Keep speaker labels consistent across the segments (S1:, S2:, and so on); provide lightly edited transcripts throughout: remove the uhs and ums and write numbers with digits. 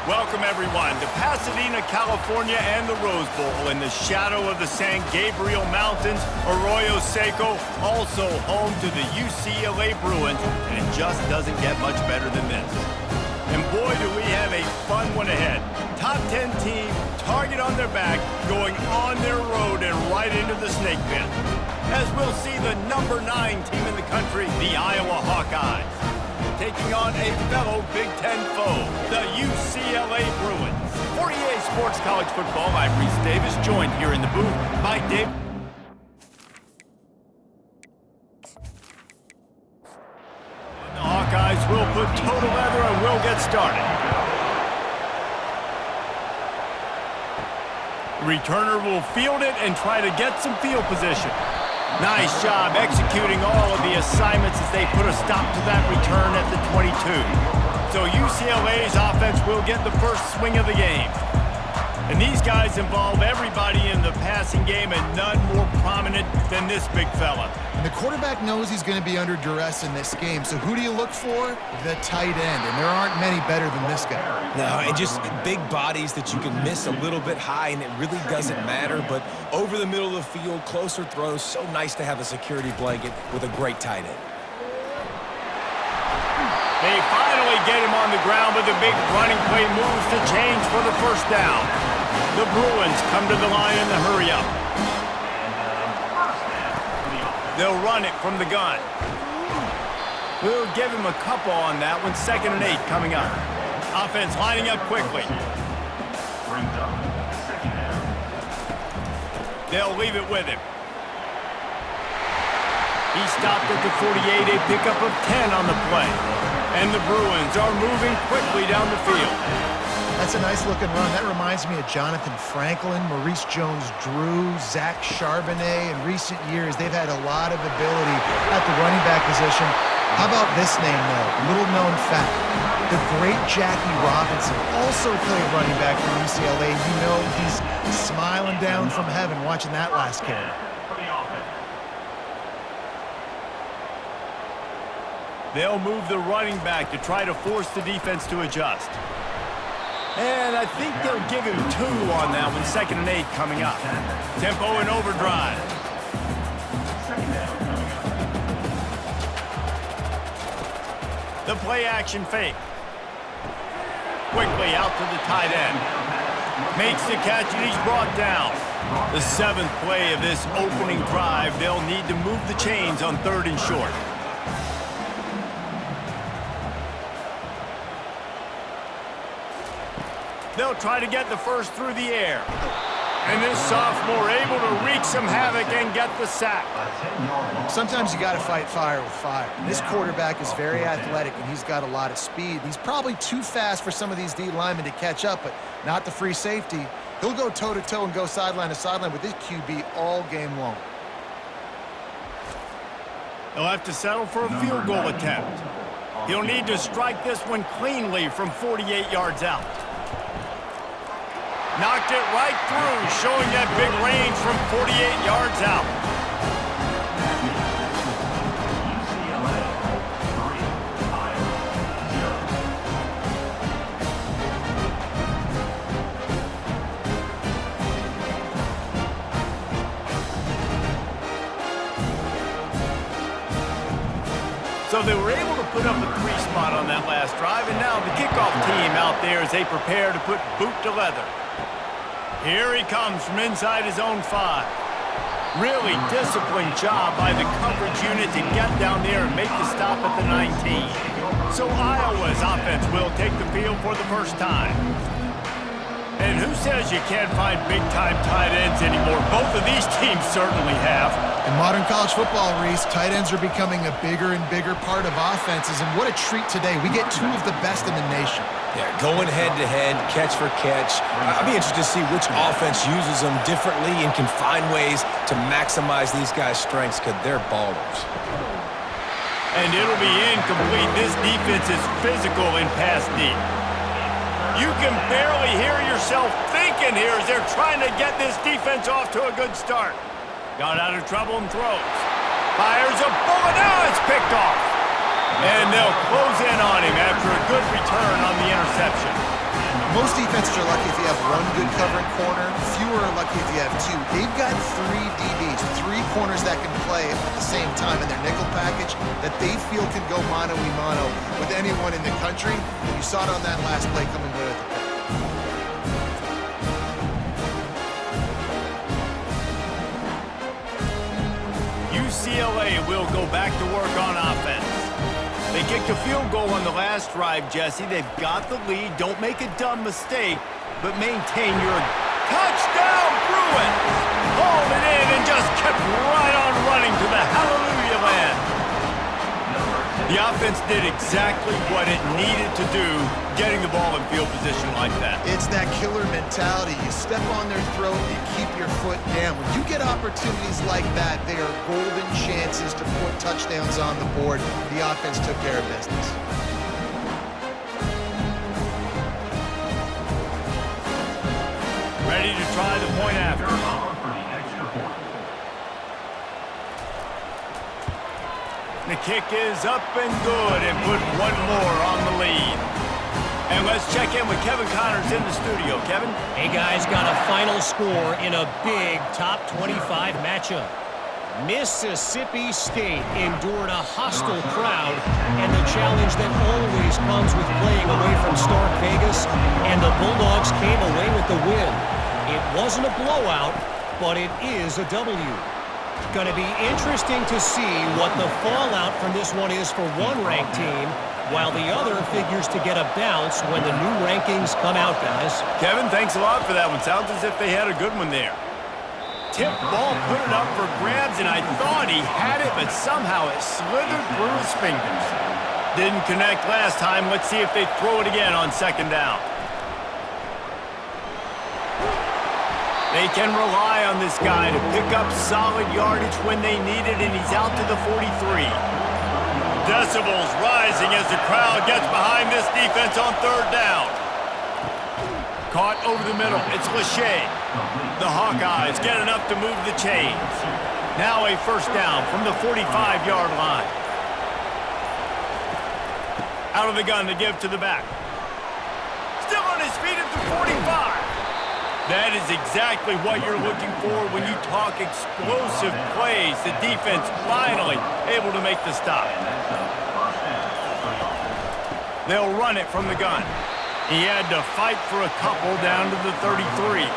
S1: Welcome, everyone, to Pasadena, California and the Rose Bowl in the shadow of the San Gabriel Mountains, Arroyo Seco, also home to the UCLA Bruins, and it just doesn't get much better than this. And boy, do we have a fun one ahead. Top 10 team, target on their back, going on their road and right into the snake pit. As we'll see the number 9 team in the country, the Iowa Hawkeyes, taking on a fellow Big Ten foe, the UCLA Bruins. For EA Sports College Football, I'm Reese Davis, joined here in the booth by Dave. And the Hawkeyes will put total leather and we'll get started. The returner will field it and try to get some field position. Nice job executing all of the assignments as they put a stop to that return at the 22. So UCLA's offense will get the first swing of the game. And these guys involve everybody in the passing game, and none more prominent than this big fella.
S2: And the quarterback knows he's going to be under duress in this game. So who do you look for? The tight end. And there aren't many better than this guy.
S3: No, and just big bodies that you can miss a little bit high, and it really doesn't matter. But over the middle of the field, closer throws, so nice to have a security blanket with a great tight end.
S1: They finally get him on the ground, but the big running play moves to change for the first down. The Bruins come to the line in the hurry-up. They'll run it from the gun. We'll give him a couple on that one. 2nd and 8 coming up. Offense lining up quickly. They'll leave it with him. He stopped at the 48, a pickup of 10 on the play. And the Bruins are moving quickly down the field.
S2: That's a nice-looking run. That reminds me of Jonathan Franklin, Maurice Jones-Drew, Zach Charbonnet. In recent years, they've had a lot of ability at the running back position. How about this name, though? Little-known fact. The great Jackie Robinson also played running back for UCLA. You know he's smiling down from heaven watching that last carry.
S1: They'll move the running back to try to force the defense to adjust. And I think they'll give him 2 on that one. 2nd and 8 coming up. Tempo and overdrive. The play action fake. Quickly out to the tight end. Makes the catch and he's brought down. The 7th play of this opening drive. They'll need to move the chains on 3rd and short. They'll try to get the first through the air. And this sophomore able to wreak some havoc and get the sack.
S2: Sometimes you got to fight fire with fire. This quarterback is very athletic, and he's got a lot of speed. He's probably too fast for some of these D linemen to catch up, but not the free safety. He'll go toe-to-toe and go sideline to sideline with this QB all game long.
S1: They'll have to settle for a field goal attempt. He'll need to strike this one cleanly from 48 yards out. Knocked it right through, showing that big range from 48 yards out. So they were able to put up a 3 spot on that last drive, and now the kickoff team out there as they prepare to put boot to leather. Here he comes from inside his own 5. Really disciplined job by the coverage unit to get down there and make the stop at the 19. So Iowa's offense will take the field for the first time. And who says you can't find big-time tight ends anymore? Both of these teams certainly have.
S2: In modern college football, Reese, tight ends are becoming a bigger and bigger part of offenses, and what a treat today. We get 2 of the best in the nation.
S3: Yeah, going head-to-head, catch for catch. I'll be interested to see which offense uses them differently and can find ways to maximize these guys' strengths because they're ballers.
S1: And it'll be incomplete. This defense is physical and pass deep. You can barely hear yourself thinking here as they're trying to get this defense off to a good start. Got out of trouble and throws. Fires a bullet. Now it's picked off. And they'll close in on him after a good return on the interception.
S2: Most defenses are lucky if you have one good covering corner. Fewer are lucky if you have two. They've got three DBs, three corners that can play at the same time in their nickel package that they feel can go mano-a-mano with anyone in the country. You saw it on that last play coming with it.
S1: UCLA will go back to work on offense. They kicked a field goal on the last drive, Jesse. They've got the lead. Don't make a dumb mistake, but maintain your touchdown, Bruins! Hauled it in and just kept right on running to the hallelujah land. The offense did exactly what it needed to do, getting the ball in field position like that.
S2: It's that killer mentality. You step on their throat, you keep your foot down. When you get opportunities like that, they are golden chances to put touchdowns on the board. The offense took care of business.
S1: Ready to try the point after. The kick is up and good and put one more on the lead. And let's check in with Kevin Connors in the studio. Kevin?
S4: Hey, guys, got a final score in a big top 25 matchup. Mississippi State endured a hostile crowd and the challenge that always comes with playing away from Stark Vegas, and the Bulldogs came away with the win. It wasn't a blowout, but it is a W. Going to be interesting to see what the fallout from this one is for one ranked team, while the other figures to get a bounce when the new rankings come out, guys.
S1: Kevin, thanks a lot for that one. Sounds as if they had a good one there. Tip ball, put it up for grabs, and I thought he had it, but somehow it slithered through his fingers. Didn't connect last time. Let's see if they throw it again on second down. They can rely on this guy to pick up solid yardage when they need it, and he's out to the 43. Decibels rising as the crowd gets behind this defense on third down. Caught over the middle. It's Lachey. The Hawkeyes get enough to move the chains. Now a first down from the 45-yard line. Out of the gun to give to the back. Still on his feet at the 45. That is exactly what you're looking for when you talk explosive plays. The defense finally able to make the stop. They'll run it from the gun. He had to fight for a couple down to the 33.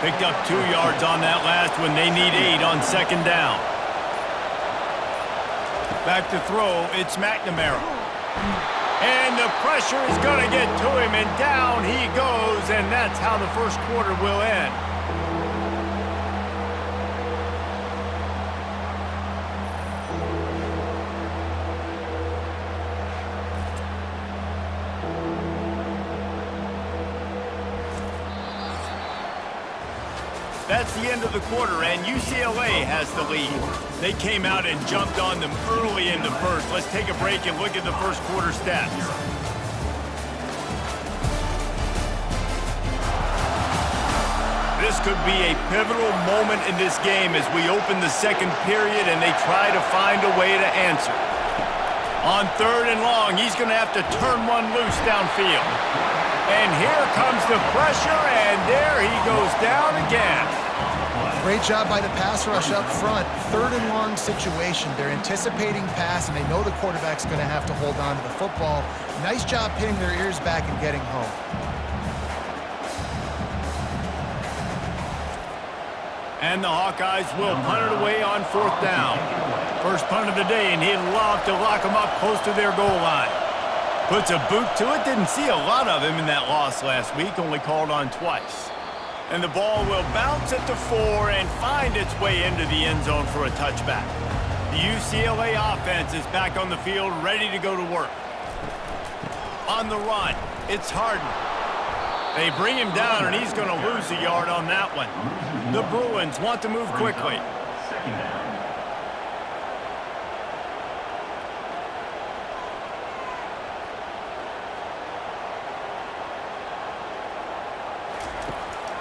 S1: Picked up 2 yards on that last one. They need 8 on second down. Back to throw, it's McNamara. And the pressure is going to get to him, and down he goes, and that's how the first quarter will end. That's the end of the quarter, and UCLA has the lead. They came out and jumped on them early in the first. Let's take a break and look at the first quarter stats. This could be a pivotal moment in this game as we open the second period and they try to find a way to answer. On third and long, he's going to have to turn one loose downfield. And here comes the pressure, and there he goes down again.
S2: Great job by the pass rush up front. Third and long situation. They're anticipating pass, and they know the quarterback's going to have to hold on to the football. Nice job pinning their ears back and getting home.
S1: And the Hawkeyes will punt it away on fourth down. First punt of the day, and he'd love to lock them up close to their goal line. Puts a boot to it. Didn't see a lot of him in that loss last week. Only called on twice. And the ball will bounce at the 4 and find its way into the end zone for a touchback. The UCLA offense is back on the field, ready to go to work. On the run, it's Harden. They bring him down, and he's going to lose a yard on that one. The Bruins want to move quickly.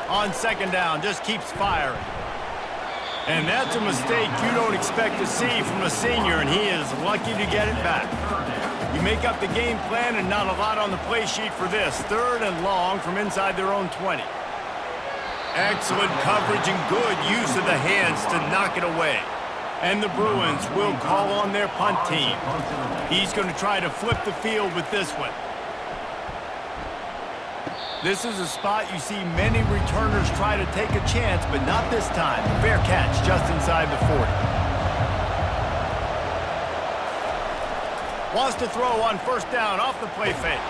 S1: On second down, just keeps firing. And that's a mistake you don't expect to see from a senior, and he is lucky to get it back. You make up the game plan and not a lot on the play sheet for this. 3rd and long from inside their own 20. Excellent coverage and good use of the hands to knock it away. And the Bruins will call on their punt team. He's going to try to flip the field with this one. This is a spot you see many returners try to take a chance, but not this time. Fair catch just inside the 40. Wants to throw on 1st down off the play fake.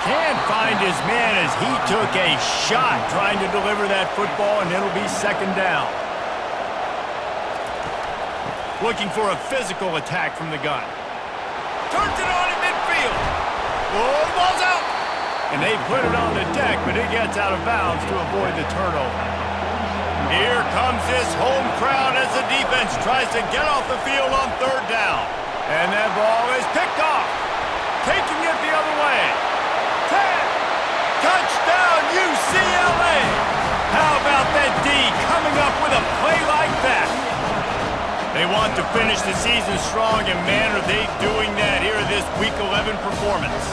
S1: Can't find his man as he took a shot trying to deliver that football, and it'll be 2nd down. Looking for a physical attack from the gun. Turns it on in midfield. Oh, the ball's out. And they put it on the deck, but it gets out of bounds to avoid the turnover. Here comes this home crowd as the defense tries to get off the field on 3rd down. And that ball is picked off. Taking it the other way. 10. Touchdown, UCLA. How about that D coming up with a play like that? They want to finish the season strong, and man, are they doing that here in this Week 11 performance.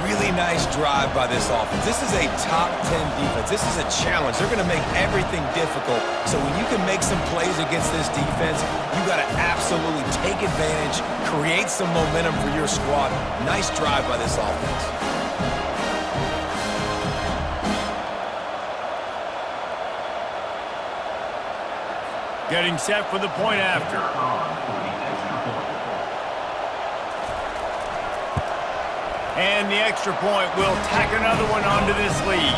S3: Really nice drive by this offense. This is a top 10 defense. This is a challenge. They're going to make everything difficult. So when you can make some plays against this defense, you got to absolutely take advantage, create some momentum for your squad. Nice drive by this offense.
S1: Getting set for the point after. And the extra point will tack another one onto this lead.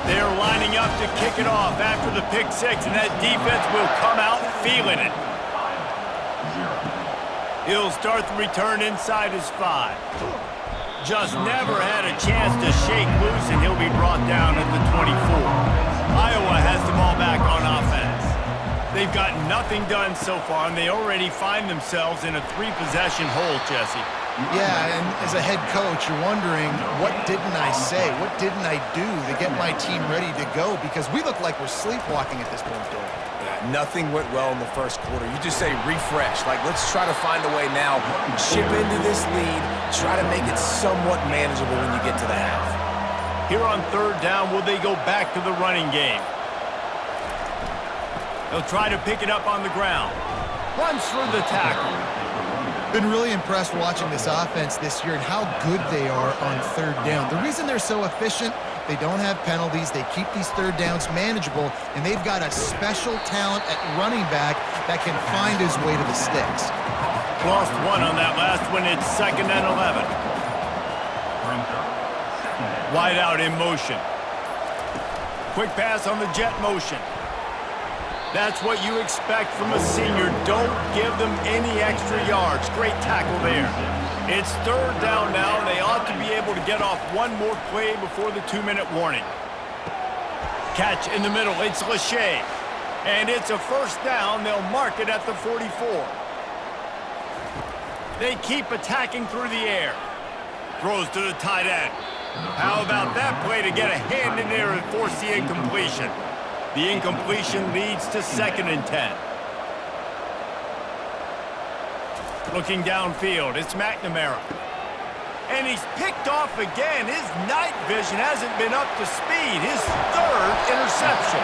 S1: They're lining up to kick it off after the pick 6, and that defense will come out feeling it. He'll start the return inside his 5. Just never had a chance to shake loose, and he'll be brought down at the 24. Iowa has the ball back on offense. They've got nothing done so far, and they already find themselves in a 3-possession hole, Jesse.
S2: Yeah, and as a head coach, you're wondering, what didn't I say? What didn't I do to get my team ready to go? Because we look like we're sleepwalking at this point, Doyle.
S3: Yeah, nothing went well in the first quarter. You just say refresh. Like, let's try to find a way now. Chip into this lead. Try to make it somewhat manageable when you get to the half.
S1: Here on 3rd down, will they go back to the running game? They'll try to pick it up on the ground. Runs through the tackle.
S2: Been really impressed watching this offense this year and how good they are on 3rd down. The reason they're so efficient, they don't have penalties, they keep these 3rd downs manageable, and they've got a special talent at running back that can find his way to the sticks.
S1: Lost one on that last one. It's 2nd and 11. Wide out in motion. Quick pass on the jet motion. That's what you expect from a senior. Don't give them any extra yards. Great tackle there. It's 3rd down now. They ought to be able to get off one more play before the 2-minute warning. Catch in the middle. It's Lachey. And it's a 1st down. They'll mark it at the 44. They keep attacking through the air. Throws to the tight end. How about that play to get a hand in there and force the incompletion? The incompletion leads to 2nd and 10. Looking downfield, it's McNamara. And he's picked off again. His night vision hasn't been up to speed. His 3rd interception.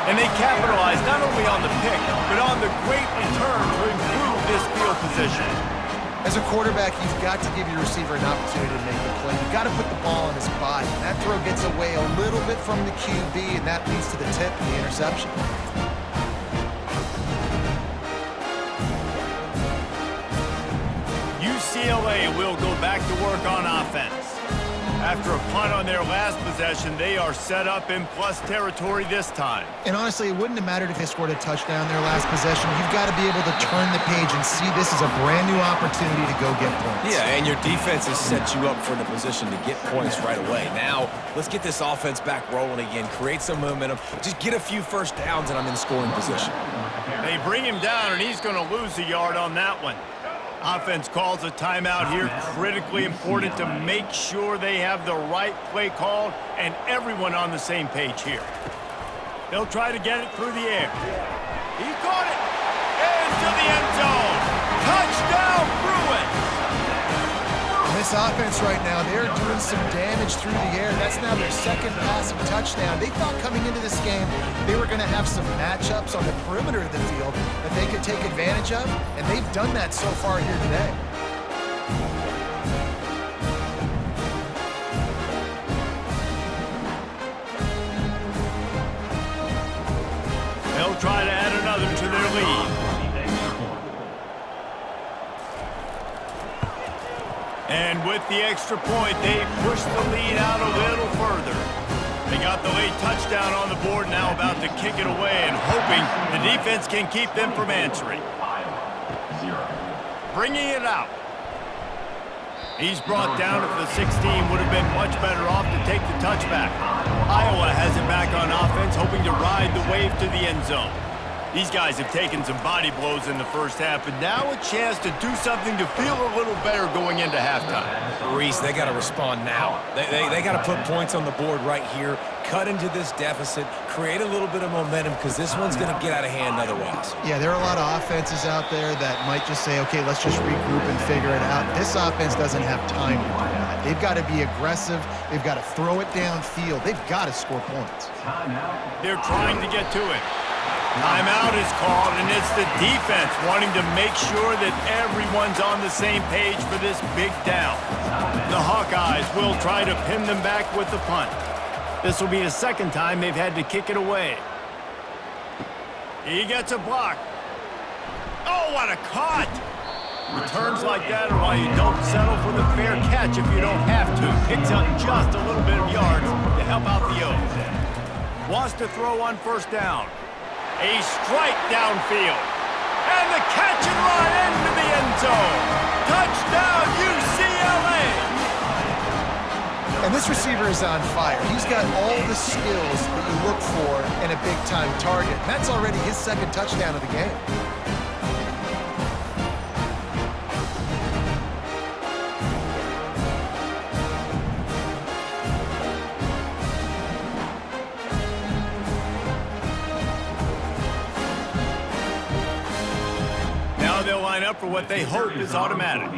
S1: And they capitalize not only on the pick, but on the great return to improve this field position.
S2: As a quarterback, you've got to give your receiver an opportunity to make the play. You've got to put the ball in his body. And that throw gets away a little bit from the QB, and that leads to the tip and the interception.
S1: UCLA will go back to work on offense. After a punt on their last possession, they are set up in plus territory this time.
S2: And honestly, it wouldn't have mattered if they scored a touchdown their last possession. You've got to be able to turn the page and see this as a brand new opportunity to go get points.
S3: Yeah, and your defense has set you up for the position to get points right away. Now, let's get this offense back rolling again, create some momentum, just get a few 1st downs, and I'm in scoring position.
S1: They bring him down, and he's going to lose a yard on that one. Offense calls a timeout here. Critically important to make sure they have the right play called and everyone on the same page here. They'll try to get it through the air. He caught it into the end zone. Touchdown, Bruins!
S2: this offense right now, they're doing some damage through the air. That's now their second passing touchdown. They thought coming into this game they were going to have some matchups on the perimeter of the field that they could take advantage of, and they've done that so far here today.
S1: They'll try to add another to their lead. And with the extra point, they push the lead out a little further. They got the late touchdown on the board, now about to kick it away and hoping the defense can keep them from answering. Bringing it out. He's brought down at the 16, would have been much better off to take the touchback. Iowa has it back on offense, hoping to ride the wave to the end zone. These guys have taken some body blows in the first half, but now a chance to do something to feel a little better going into halftime.
S3: Reese, they got to respond now. They got to put points on the board right here, cut into this deficit, create a little bit of momentum, because this one's going to get out of hand otherwise.
S2: Yeah, there are a lot of offenses out there that might just say, okay, let's just regroup and figure it out. This offense doesn't have time to do that. They've got to be aggressive. They've got to throw it downfield. They've got to score points.
S1: They're trying to get to it. Timeout is called, and it's the defense wanting to make sure that everyone's on the same page for this big down. The Hawkeyes will try to pin them back with the punt. This will be the second time they've had to kick it away. He gets a block. Oh, what a cut! Returns like that are why you don't settle for the fair catch if you don't have to. Picks up just a little bit of yards to help out the O's. Wants to throw on first down. A strike downfield. And the catch and run into the end zone. Touchdown, UCLA!
S2: And this receiver is on fire. He's got all the skills that you look for in a big-time target. That's already his second touchdown of the game.
S1: They'll line up for what they hope is automatic.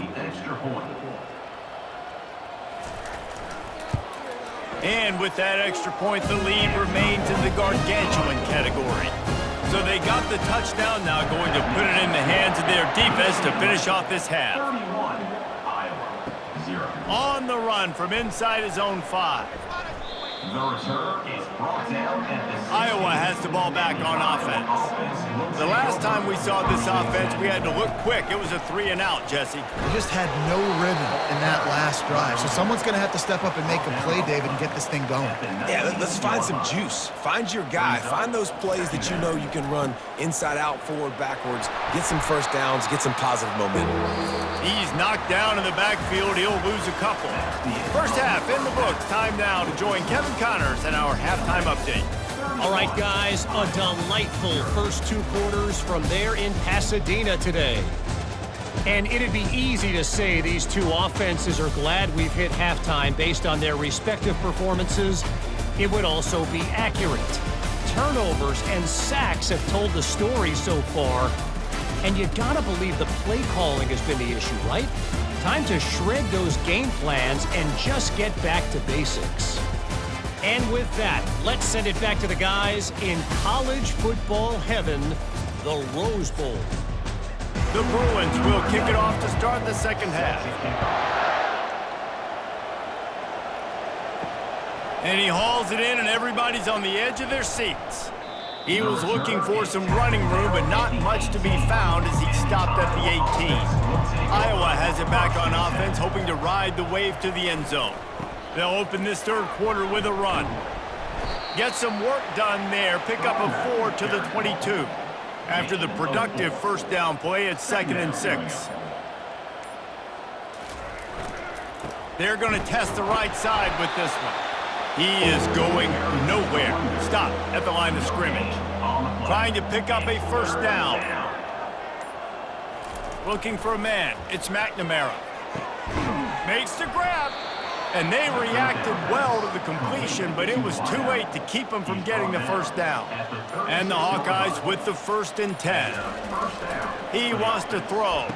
S1: And with that extra point, the lead remains in the gargantuan category. So they got the touchdown, now going to put it in the hands of their defense to finish off this half. On the run from inside his own 5. Iowa has the ball back on offense. The last time we saw this offense, we had to look quick. It was a 3-and-out, Jesse.
S2: They just had no rhythm in that last drive. So someone's going to have to step up and make a play, David, and get this thing going.
S3: Yeah, let's find some juice. Find your guy. Find those plays that you know you can run inside out, forward, backwards. Get some first downs. Get some positive momentum.
S1: He's knocked down in the backfield. He'll lose a couple. First half in the books. Time now to join Kevin Connors and our halftime update.
S4: All right, guys, a delightful first 2 quarters from there in Pasadena today. And it'd be easy to say these two offenses are glad we've hit halftime based on their respective performances. It would also be accurate. Turnovers and sacks have told the story so far. And you gotta believe the play calling has been the issue, right? Time to shred those game plans and just get back to basics. And with that, let's send it back to the guys in college football heaven, the Rose Bowl.
S1: The Bruins will kick it off to start the second half. And he hauls it in, and everybody's on the edge of their seats. He was looking for some running room, but not much to be found as he stopped at the 18. Iowa has it back on offense, hoping to ride the wave to the end zone. They'll open this third quarter with a run. Get some work done there. Pick up a 4 to the 22. After the productive first down play, it's 2nd and 6. They're going to test the right side with this one. He is going nowhere. Stop at the line of scrimmage. Trying to pick up a first down. Looking for a man. It's McNamara. Makes the grab. And they reacted well to the completion, but it was too late to keep them from getting the first down. And the Hawkeyes with the 1st and 10. He wants to throw.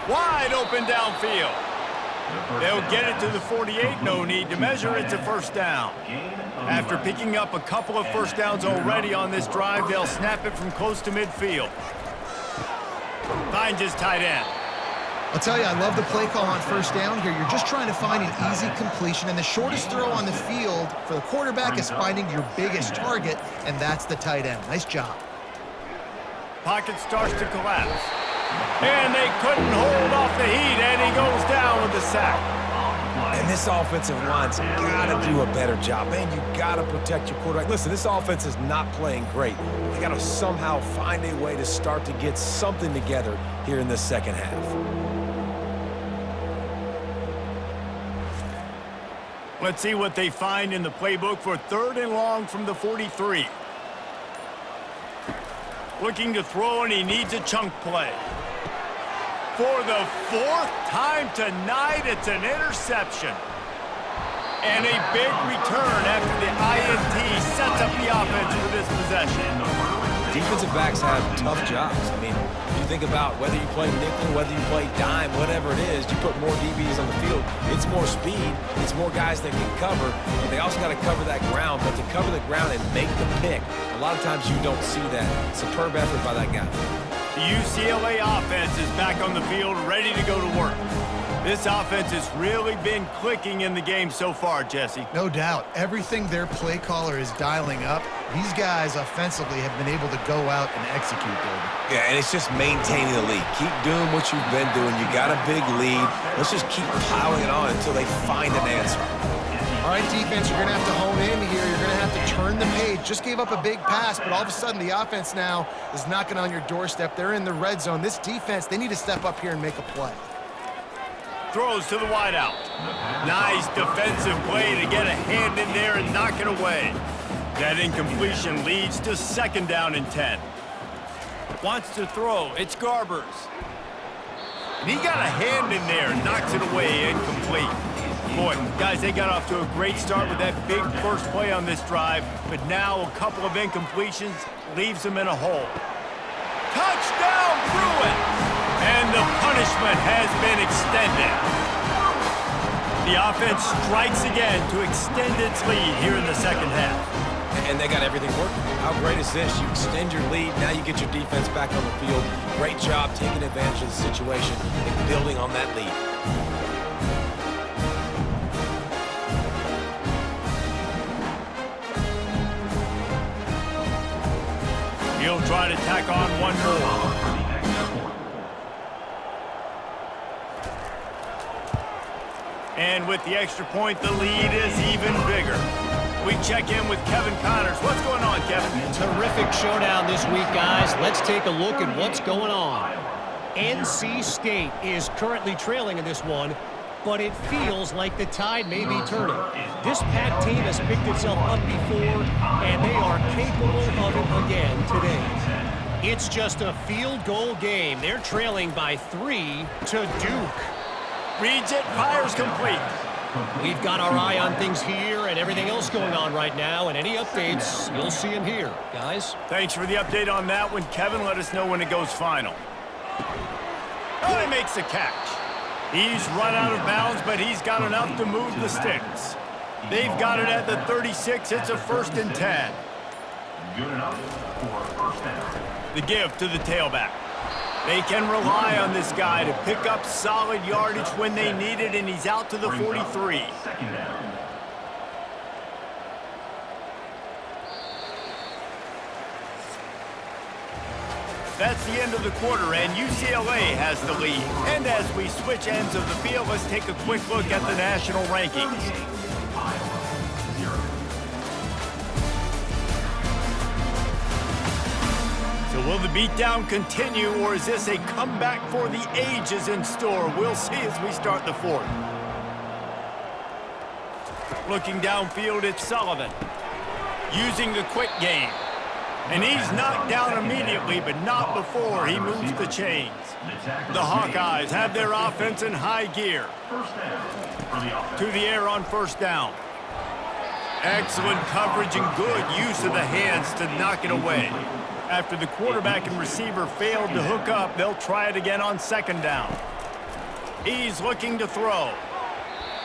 S1: Wide open downfield. They'll get it to the 48, no need to measure, it's a first down. After picking up a couple of first downs already on this drive, they'll snap it from close to midfield. Finds his tight end.
S2: I'll tell you, I love the play call on first down here. You're just trying to find an easy completion, and the shortest throw on the field for the quarterback is finding your biggest target, and that's the tight end. Nice job.
S1: Pocket starts to collapse. And they couldn't hold off the heat, and he goes down with the sack.
S3: And this offensive line's got to do a better job. Man, you got to protect your quarterback. Listen, this offense is not playing great. They got to somehow find a way to start to get something together here in the second half.
S1: Let's see what they find in the playbook for 3rd and long from the 43. Looking to throw, and he needs a chunk play. For the 4th time tonight, it's an interception. And a big return after the INT sets up the offense for this possession.
S3: Defensive backs have tough jobs. I mean, you think about whether you play nickel, whether you play dime, whatever it is, you put more DBs on the field. It's more speed. It's more guys that can cover, but they also got to cover that ground. But to cover the ground and make the pick, a lot of times you don't see that. Superb effort by that guy.
S1: The UCLA offense is back on the field, ready to go to work. This offense has really been clicking in the game so far, Jesse.
S2: No doubt. Everything their play caller is dialing up, these guys offensively have been able to go out and execute, David.
S3: Yeah, and it's just maintaining the lead. Keep doing what you've been doing. You got a big lead. Let's just keep piling it on until they find an answer.
S2: All right, defense, you're going to have to hone in here. You're going to have to turn the page. Just gave up a big pass, but all of a sudden the offense now is knocking on your doorstep. They're in the red zone. This defense, they need to step up here and make a play.
S1: Throws to the wideout. Nice defensive play to get a hand in there and knock it away. That incompletion leads to 2nd down and 10. Wants to throw. It's Garbers. And he got a hand in there and knocks it away, incomplete. Boy, guys, they got off to a great start with that big first play on this drive, but now a couple of incompletions leaves them in a hole. Touchdown, Bruins! And the punishment has been extended. The offense strikes again to extend its lead here in the second half.
S3: And they got everything working. How great is this? You extend your lead, now you get your defense back on the field. Great job taking advantage of the situation and building on that lead.
S1: He'll try to tack on one more. And with the extra point, the lead is even bigger. We check in with Kevin Connors. What's going on, Kevin?
S4: Terrific showdown this week, guys. Let's take a look at what's going on. NC State is currently trailing in this one, but it feels like the tide may be turning. This Pac team has picked itself up before, and they are capable of it again today. It's just a field goal game. They're trailing by 3 to Duke.
S1: Reads it, fires complete.
S4: We've got our eye on things here and everything else going on right now, and any updates, you'll see them here, guys.
S1: Thanks for the update on that one, Kevin. Let us know when it goes final. Oh, he makes the catch. He's run out of bounds, but he's got enough to move the sticks. They've got it at the 36. It's a 1st and 10. Good enough for a first down. The give to the tailback. They can rely on this guy to pick up solid yardage when they need it, and he's out to the 43. That's the end of the quarter, and UCLA has the lead. And as we switch ends of the field, let's take a quick look at the national rankings. So will the beatdown continue, or is this a comeback for the ages in store? We'll see as we start the 4th. Looking downfield, it's Sullivan. Using the quick game. And he's knocked down immediately, but not before he moves the chains. The Hawkeyes have their offense in high gear. To the air on 1st down. Excellent coverage and good use of the hands to knock it away. After the quarterback and receiver failed to hook up, they'll try it again on 2nd down. He's looking to throw.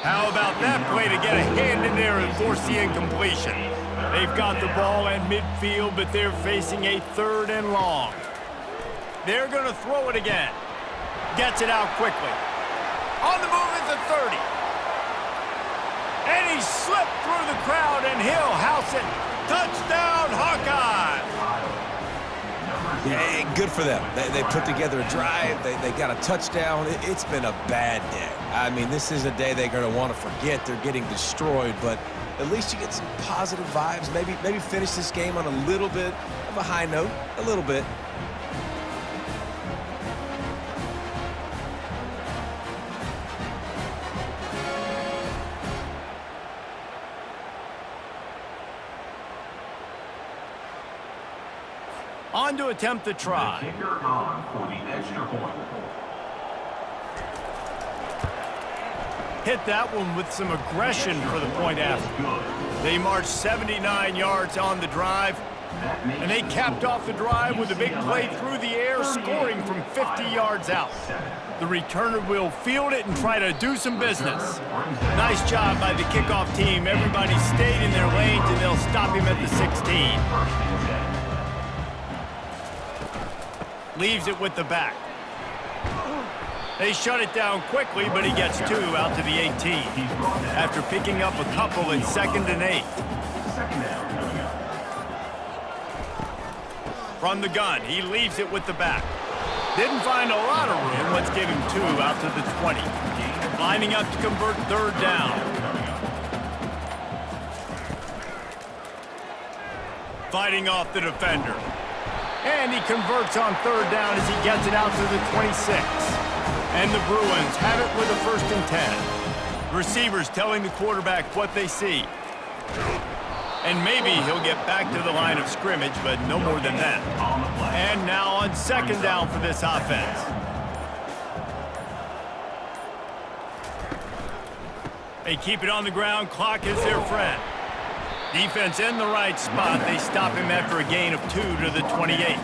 S1: How about that play to get a hand in there and force the incompletion? They've got the ball at midfield, but they're facing a 3rd and long. They're going to throw it again. Gets it out quickly. On the move is the 30. And he slipped through the crowd, and he'll house it. Touchdown, Hawkeyes!
S3: Yeah, good for them. They put together a drive. They got a touchdown. It's been a bad day. I mean, this is a day they're going to want to forget. They're getting destroyed, but at least you get some positive vibes. Maybe finish this game on a little bit of a high note, a little bit.
S1: On to attempt the try. Hit that one with some aggression for the point after. They marched 79 yards on the drive, and they capped off the drive with a big play through the air, scoring from 50 yards out. The returner will field it and try to do some business. Nice job by the kickoff team. Everybody stayed in their lanes, and they'll stop him at the 16. Leaves it with the back. They shut it down quickly, but he gets 2 out to the 18 after picking up a couple in 2nd and 8. From the gun, he leaves it with the back. Didn't find a lot of room. Let's give him 2 out to the 20. Lining up to convert 3rd down. Fighting off the defender. And he converts on 3rd down as he gets it out to the 26. And the Bruins have it with a 1st and 10. Receivers telling the quarterback what they see. And maybe he'll get back to the line of scrimmage, but no more than that. And now on 2nd down for this offense. They keep it on the ground. Clock is their friend. Defense in the right spot. They stop him after a gain of 2 to the 28.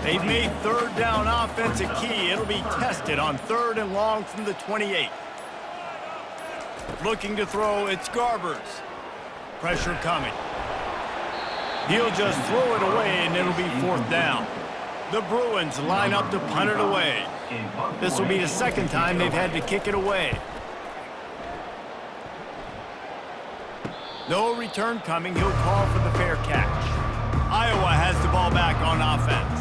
S1: They've made 3rd down offense a key. It'll be tested on 3rd and long from the 28. Looking to throw, it's Garbers. Pressure coming. He'll just throw it away, and it'll be 4th down. The Bruins line up to punt it away. This will be the 2nd time they've had to kick it away. No return coming. He'll call for the fair catch. Iowa has the ball back on offense.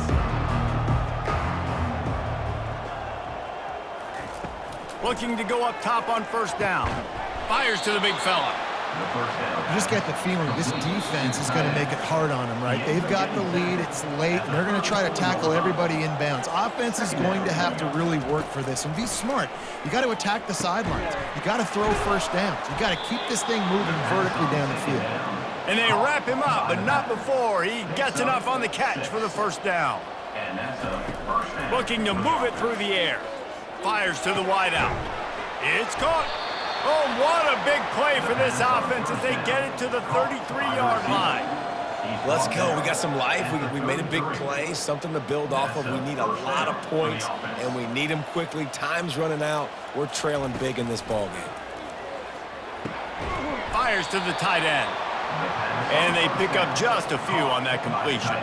S1: Looking to go up top on 1st down. Fires to the big fella.
S2: You just get the feeling this defense is going to make it hard on them, right? They've got the lead. It's late, and they're going to try to tackle everybody inbounds. Offense is going to have to really work for this and be smart. You got to attack the sidelines. You got to throw 1st downs. You got to keep this thing moving vertically down the field.
S1: And they wrap him up, but not before he gets enough on the catch for the 1st down. Looking to move it through the air. Fires to the wideout. It's caught. Oh, what a big play for this offense as they get it to the 33-yard line.
S3: Let's go. We got some life. We made a big play, something to build off of. We need a lot of points, and we need them quickly. Time's running out. We're trailing big in this ball game.
S1: Fires to the tight end. And they pick up just a few on that completion.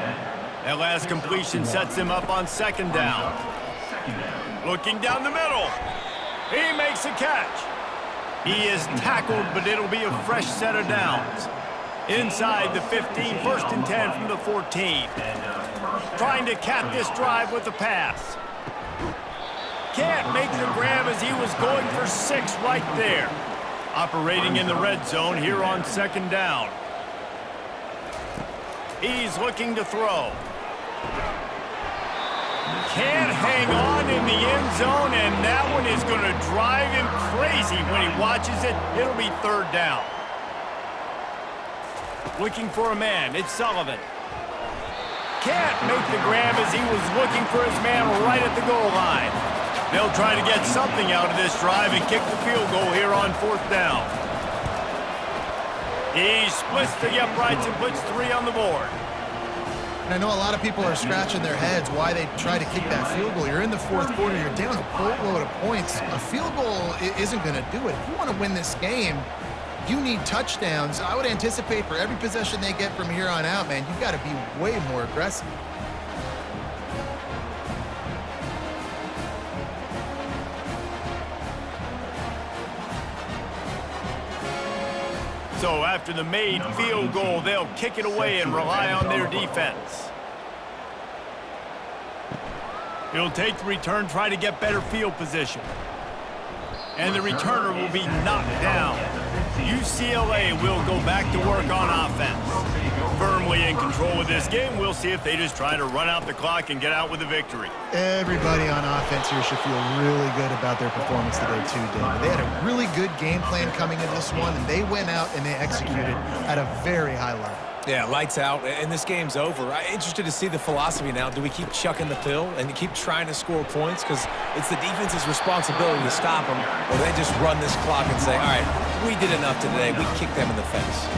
S1: That last completion sets him up on 2nd down. Looking down the middle. He makes a catch. He is tackled, but it'll be a fresh set of downs. Inside the 15, 1st and 10 from the 14. Trying to cap this drive with a pass. Can't make the grab as he was going for 6 right there. Operating in the red zone here on 2nd down. He's looking to throw. Can't hang on in the end zone, and that one is going to drive him crazy when he watches it. It'll be 3rd down. Looking for a man. It's Sullivan. Can't make the grab as he was looking for his man right at the goal line. They'll try to get something out of this drive and kick the field goal here on 4th down. He splits the uprights and puts 3 on the board.
S2: And I know a lot of people are scratching their heads why they try to kick that field goal. You're in the fourth quarter. You're down a boatload of points. A field goal isn't going to do it. If you want to win this game, you need touchdowns. I would anticipate for every possession they get from here on out, man, you've got to be way more aggressive.
S1: So after the made field goal, they'll kick it away and rely on their defense. He'll take the return, try to get better field position. And the returner will be knocked down. UCLA will go back to work on offense. Firmly in control of this game, we'll see if they just try to run out the clock and get out with a victory.
S2: Everybody on offense here should feel really good about their performance today too, David. They had a really good game plan coming into this one, and they went out and they executed at a very high level.
S3: Yeah, lights out, and this game's over. I'm interested to see the philosophy now. Do we keep chucking the pill and keep trying to score points? Because it's the defense's responsibility to stop them, or they just run this clock and say, all right, we did enough today. We kicked them in the face.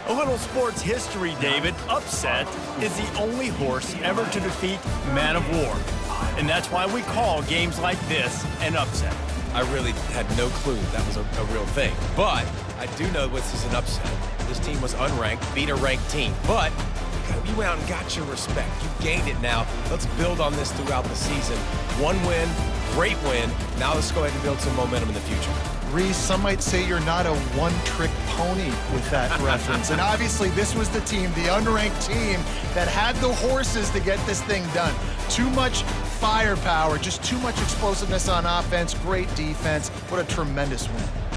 S1: A little sports history, David. Upset is the only horse ever to defeat Man of War. And that's why we call games like this an upset.
S3: I really had no clue that was a real thing. But I do know this is an upset. This team was unranked, beat a ranked team. But you went out and got your respect. You gained it now. Let's build on this throughout the season. One win, great win. Now let's go ahead and build some momentum in the future.
S2: Reese, some might say you're not a one-trick pony with that reference. And obviously, this was the team, the unranked team, that had the horses to get this thing done. Too much firepower, just too much explosiveness on offense, great defense. What a tremendous win.